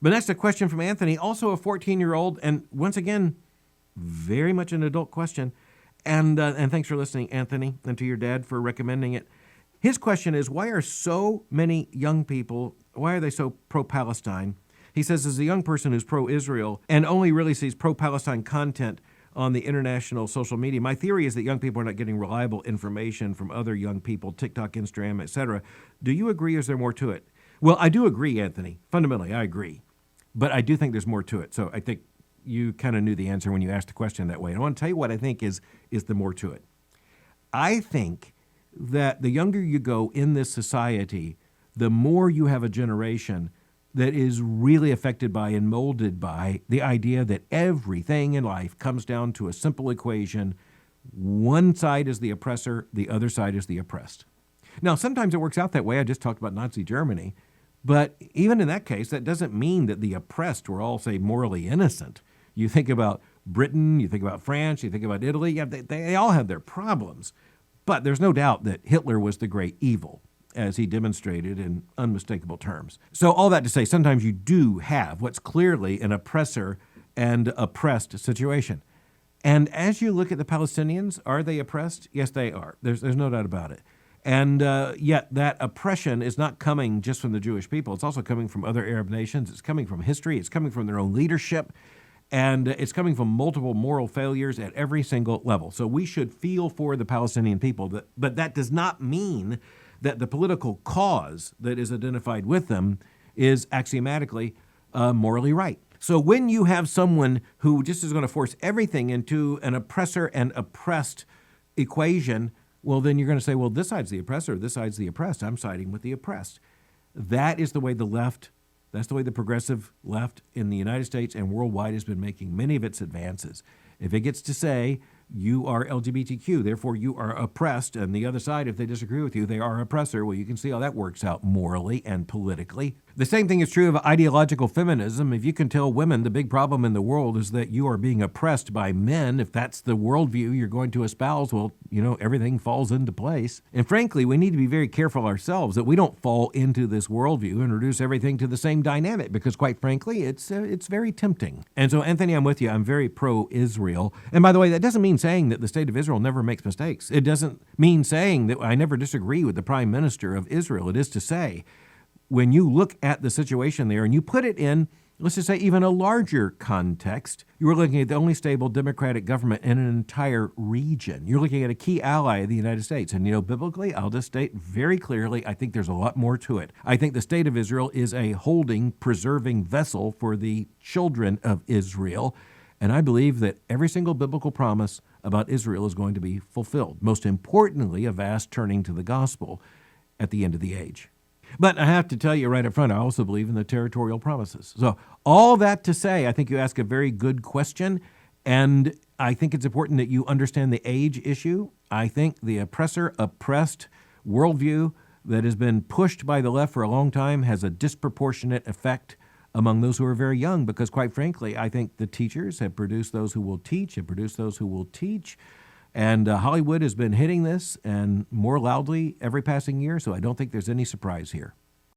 But next, a question from Anthony, also a 14-year-old, and once again, very much an adult question. And thanks for listening, Anthony, and to your dad for recommending it. His question is, why are so many young people, why are they so pro-Palestine? He says, as a young person who's pro-Israel and only really sees pro-Palestine content on the international social media, my theory is that young people are not getting reliable information from other young people, TikTok, Instagram, etc. Do you agree, or is there more to it? Well, I do agree, Anthony. Fundamentally, I agree. But I do think there's more to it. So I think you kind of knew the answer when you asked the question that way. And I want to tell you what I think is the more to it. I think that the younger you go in this society, the more you have a generation that is really affected by and molded by the idea that everything in life comes down to a simple equation. One side is the oppressor, the other side is the oppressed. Now, sometimes it works out that way. I just talked about Nazi Germany. But even in that case, that doesn't mean that the oppressed were all, say, morally innocent. You think about Britain, you think about France, you think about Italy, yeah, they all have their problems. But there's no doubt that Hitler was the great evil, as he demonstrated in unmistakable terms. So all that to say, sometimes you do have what's clearly an oppressor and oppressed situation. And as you look at the Palestinians, are they oppressed? Yes, they are. There's no doubt about it. And yet that oppression is not coming just from the Jewish people. It's also coming from other Arab nations. It's coming from history. It's coming from their own leadership. And it's coming from multiple moral failures at every single level. So we should feel for the Palestinian people. But that does not mean that the political cause that is identified with them is axiomatically morally right. So when you have someone who just is going to force everything into an oppressor and oppressed equation, well, then you're going to say, well, this side's the oppressor, this side's the oppressed. I'm siding with the oppressed. That is the way the left, that's the way the progressive left in the United States and worldwide has been making many of its advances. If it gets to say, you are LGBTQ, therefore you are oppressed, and the other side, if they disagree with you, they are oppressor, well, you can see how that works out morally and politically. The same thing is true of ideological feminism. If you can tell women the big problem in the world is that you are being oppressed by men, if that's the worldview you're going to espouse, well, everything falls into place. And frankly, we need to be very careful ourselves that we don't fall into this worldview and reduce everything to the same dynamic, because quite frankly, it's very tempting. And so, Anthony, I'm with you. I'm very pro-Israel. And by the way, that doesn't mean saying that the state of Israel never makes mistakes. It doesn't mean saying that I never disagree with the prime minister of Israel. It is to say, when you look at the situation there and you put it in, let's just say, even a larger context, you are looking at the only stable democratic government in an entire region. You're looking at a key ally of the United States. And, biblically, I'll just state very clearly, I think there's a lot more to it. I think the state of Israel is a holding, preserving vessel for the children of Israel. And I believe that every single biblical promise about Israel is going to be fulfilled. Most importantly, a vast turning to the gospel at the end of the age. But I have to tell you right up front, I also believe in the territorial promises. So all that to say, I think you ask a very good question, and I think it's important that you understand the age issue. I think the oppressor-oppressed worldview that has been pushed by the left for a long time has a disproportionate effect among those who are very young, because quite frankly, I think the teachers have produced those who will teach, have produced those who will teach. And Hollywood has been hitting this and more loudly every passing year, so I don't think there's any surprise here.